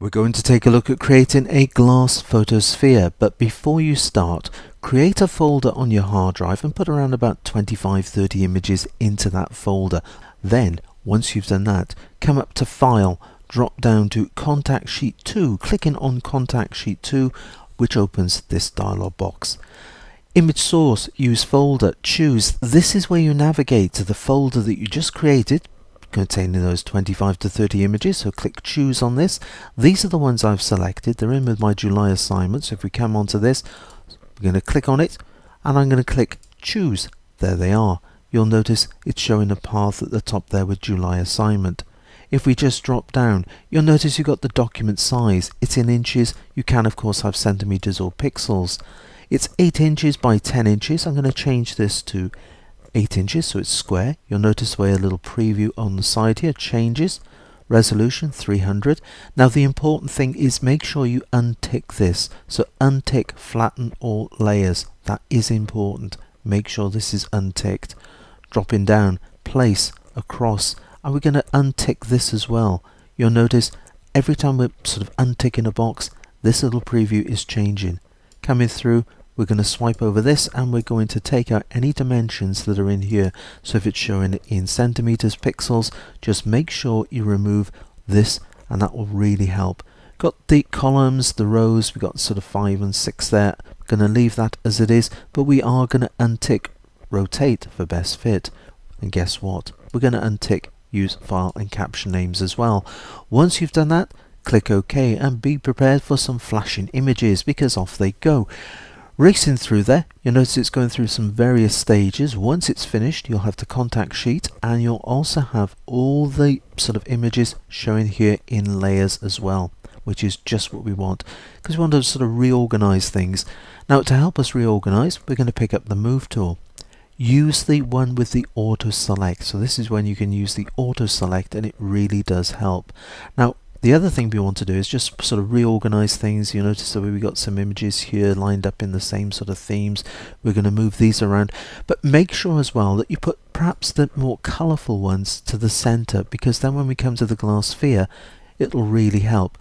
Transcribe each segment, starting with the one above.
We're going to take a look at creating a glass photosphere, but before you start, create a folder on your hard drive and put around about 25-30 images into that folder. Then, once you've done that, come up to File, drop down to Contact Sheet 2, clicking on Contact Sheet 2, which opens this dialog box. Image source, use folder, choose. This is where you navigate to the folder that you just created, containing those 25 to 30 images, so click choose on this. These are the ones I've selected. They're in with my July assignment. So if we come onto this, we're going to click on it and I'm going to click choose. There they are. You'll notice it's showing a path at the top there with July assignment. If we just drop down, you'll notice you've got the document size. It's in inches. You can of course have centimeters or pixels. It's 8 inches by 10 inches. I'm going to change this to 8 inches, so it's square. You'll notice the way a little preview on the side here changes. Resolution 300. Now the important thing is make sure you untick this. So untick flatten all layers. That is important. Make sure this is unticked. Dropping down, place, across, and we're going to untick this as well. You'll notice every time we're sort of unticking a box, this little preview is changing. Coming through, we're going to swipe over this and we're going to take out any dimensions that are in here. So if it's showing in centimeters, pixels, just make sure you remove this and that will really help. Got the columns, the rows, we've got sort of 5 and 6 there. We're going to leave that as it is, but we are going to untick rotate for best fit. And guess what? We're going to untick use file and caption names as well. Once you've done that, click OK and be prepared for some flashing images because off they go. Racing through there, you'll notice it's going through some various stages. Once it's finished, you'll have the contact sheet and you'll also have all the sort of images showing here in layers as well, which is just what we want because we want to sort of reorganize things. Now to help us reorganize, we're going to pick up the move tool. Use the one with the auto select. So this is when you can use the auto select and it really does help. Now the other thing we want to do is just sort of reorganize things. You notice that we've got some images here lined up in the same sort of themes. We're going to move these around, but make sure as well that you put perhaps the more colorful ones to the center, because then when we come to the glass sphere, it'll really help.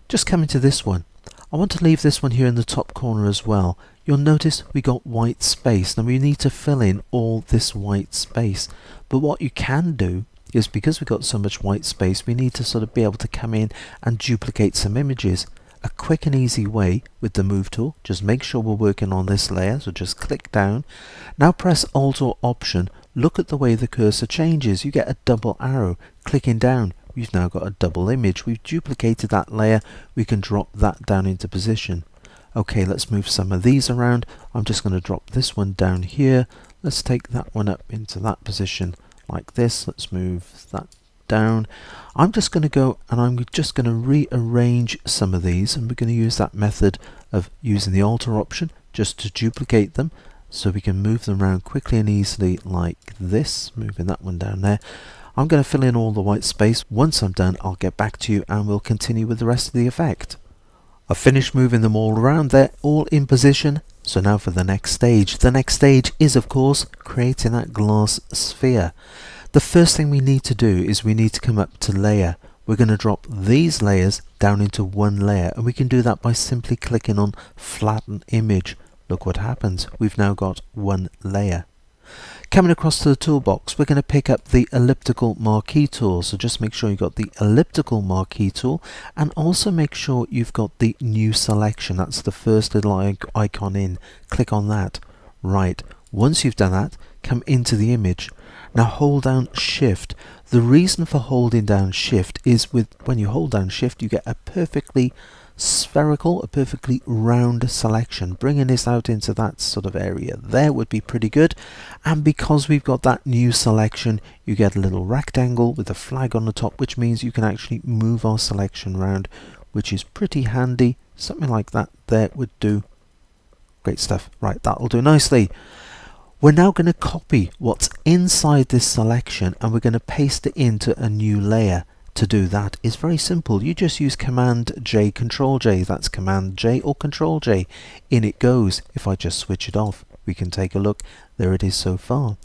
Just come into this one. I want to leave this one here in the top corner as well. You'll notice we got white space. Now we need to fill in all this white space, but what you can do is, because we've got so much white space, we need to sort of be able to come in and duplicate some images. A quick and easy way with the move tool, just make sure we're working on this layer, so just click down. Now press Alt or Option, look at the way the cursor changes. You get a double arrow. Clicking down, we've now got a double image. We've duplicated that layer, we can drop that down into position. Okay, let's move some of these around. I'm just going to drop this one down here. Let's take that one up into that position like this. Let's move that down. I'm just going to go and I'm just going to rearrange some of these, and we're going to use that method of using the alter option just to duplicate them so we can move them around quickly and easily like this. Moving that one down there. I'm going to fill in all the white space. Once I'm done, I'll get back to you and we'll continue with the rest of the effect. I've finished moving them all around. They're all in position. So now for the next stage. The next stage is of course creating that glass sphere. The first thing we need to do is we need to come up to layer. We're going to drop these layers down into one layer, and we can do that by simply clicking on flatten image. Look what happens. We've now got one layer. Coming across to the toolbox, we're going to pick up the elliptical marquee tool. So just make sure you've got the elliptical marquee tool, and also make sure you've got the new selection. That's the first little icon in. Click on that. Right. Once you've done that, come into the image. Now hold down Shift. The reason for holding down Shift is when you hold down Shift, you get a perfectly spherical, a perfectly round selection. Bringing this out into that sort of area there would be pretty good. And because we've got that new selection, you get a little rectangle with a flag on the top, which means you can actually move our selection around, which is pretty handy. Something like that there would do. Great stuff. Right, that'll do nicely. We're now going to copy what's inside this selection and we're going to paste it into a new layer. To do that is very simple. You just use Command J, Control J. That's Command J or Control J. In it goes. If I just switch it off, we can take a look. There it is so far.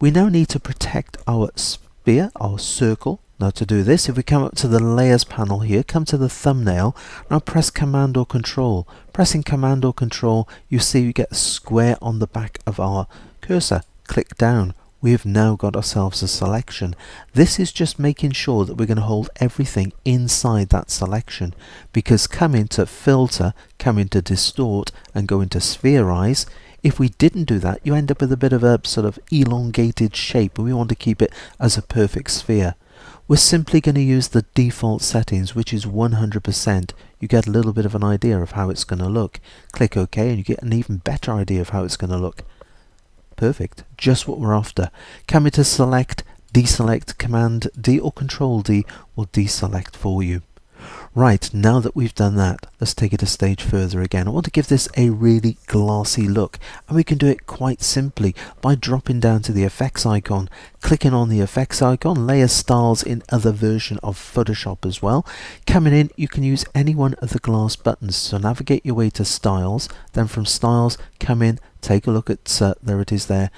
We now need to protect our sphere, our circle. Now to do this, if we come up to the layers panel here, come to the thumbnail, now press Command or Control. Pressing Command or Control, you see you get a square on the back of our cursor. Click down. We have now got ourselves a selection. This is just making sure that we're going to hold everything inside that selection, because come into Filter, come into Distort and go into Spherize. If we didn't do that, you end up with a bit of a sort of elongated shape, and we want to keep it as a perfect sphere. We're simply going to use the default settings, which is 100%. You get a little bit of an idea of how it's going to look. Click OK and you get an even better idea of how it's going to look. Perfect, just what we're after. Come into Select, Deselect, Command D or Control D will deselect for you. Right, now that we've done that, let's take it a stage further again. I want to give this a really glassy look, and we can do it quite simply by dropping down to the effects icon, clicking on the effects icon, layer styles in other version of Photoshop as well. Coming in, you can use any one of the glass buttons, so navigate your way to styles, then from styles, come in, take a look at, there it is there,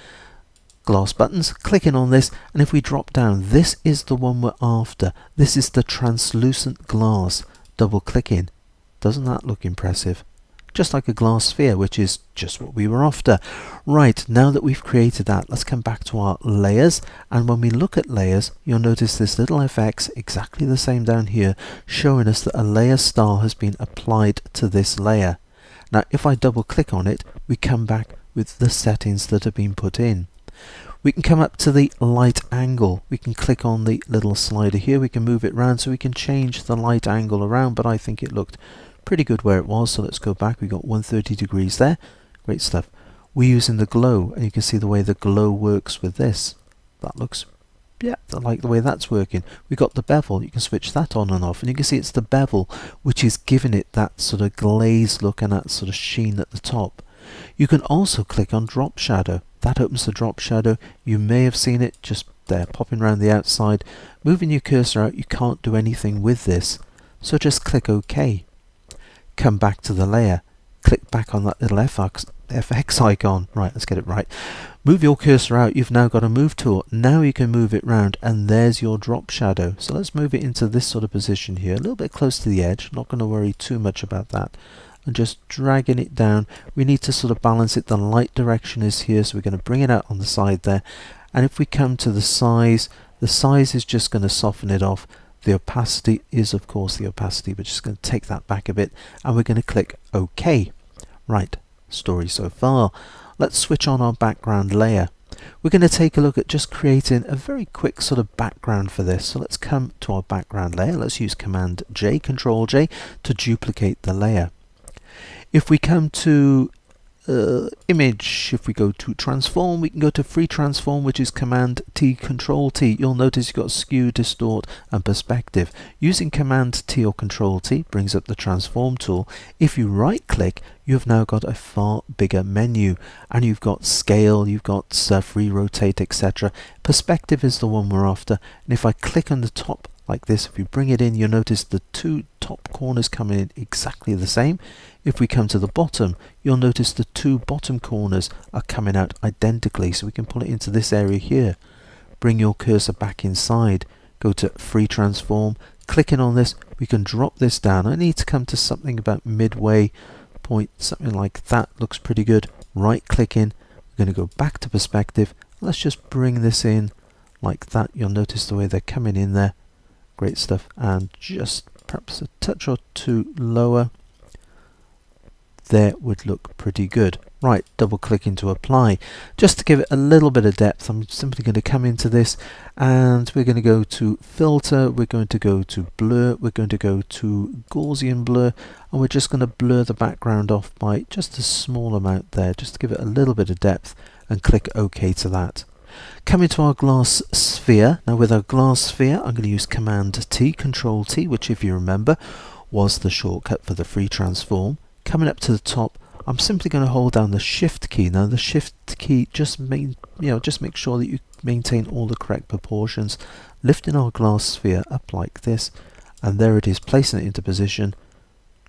glass buttons, clicking on this, and if we drop down, this is the one we're after. This is the translucent glass. Double clicking. Doesn't that look impressive? Just like a glass sphere, which is just what we were after. Right, now that we've created that, let's come back to our layers, and when we look at layers, you'll notice this little FX, exactly the same down here, showing us that a layer style has been applied to this layer. Now if I double click on it, we come back with the settings that have been put in. We can come up to the light angle. We can click on the little slider here. We can move it around so we can change the light angle around, but I think it looked pretty good where it was, so let's go back. We got 130 degrees there. Great stuff. We're using the glow, and you can see the way the glow works with this. That looks, yeah, I like the way that's working. We got the bevel. You can switch that on and off, and you can see it's the bevel which is giving it that sort of glazed look and that sort of sheen at the top. You can also click on drop shadow. That opens the drop shadow. You may have seen it just there popping around the outside. Moving your cursor out, you can't do anything with this, so just click OK. Come back to the layer, click back on that little FX icon. Right, let's get it right. Move your cursor out. You've now got a move tool. Now you can move it round, and there's your drop shadow. So let's move it into this sort of position here, a little bit close to the edge. Not going to worry too much about that. And just dragging it down. We need to sort of balance it. The light direction is here, so we're going to bring it out on the side there. And if we come to the size is just going to soften it off. The opacity is of course the opacity. We're just going to take that back a bit, and we're going to click OK. Right, story so far. Let's switch on our background layer. We're going to take a look at just creating a very quick sort of background for this. So let's come to our background layer. Let's use Command J, Control J to duplicate the layer. If we come to image, if we go to transform, we can go to free transform, which is Command T, Control T. You'll notice you've got skew, distort and perspective. Using Command T or Control T brings up the transform tool. If you right click, you've now got a far bigger menu, and you've got scale, you've got free rotate, etc. Perspective is the one we're after, and if I click on the top like this, if you bring it in, you'll notice the two top corners come in exactly the same. If we come to the bottom, you'll notice the two bottom corners are coming out identically, so we can pull it into this area here. Bring your cursor back inside, go to free transform, clicking on this, we can drop this down. I need to come to something about midway point, something like that looks pretty good. Right click in, we're going to go back to perspective. Let's just bring this in like that. You'll notice the way they're coming in there. Great stuff. And just perhaps a touch or two lower. There would look pretty good. Right, double clicking to apply. Just to give it a little bit of depth, I'm simply going to come into this, and we're going to go to filter, we're going to go to blur, we're going to go to Gaussian blur, and we're just going to blur the background off by just a small amount there, just to give it a little bit of depth, and click OK to that. Coming to our glass sphere. Now with our glass sphere, I'm going to use Command T, Control T, which if you remember was the shortcut for the free transform. Coming up to the top, I'm simply going to hold down the Shift key. Now the Shift key just make sure that you maintain all the correct proportions. Lifting our glass sphere up like this, and there it is, placing it into position.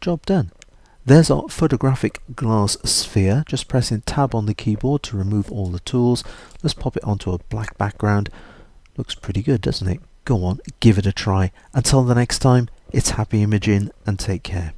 Job done. There's our photographic glass sphere. Just pressing Tab on the keyboard to remove all the tools. Let's pop it onto a black background. Looks pretty good, doesn't it? go on, give it a try. Until the next time, it's happy imaging and take care.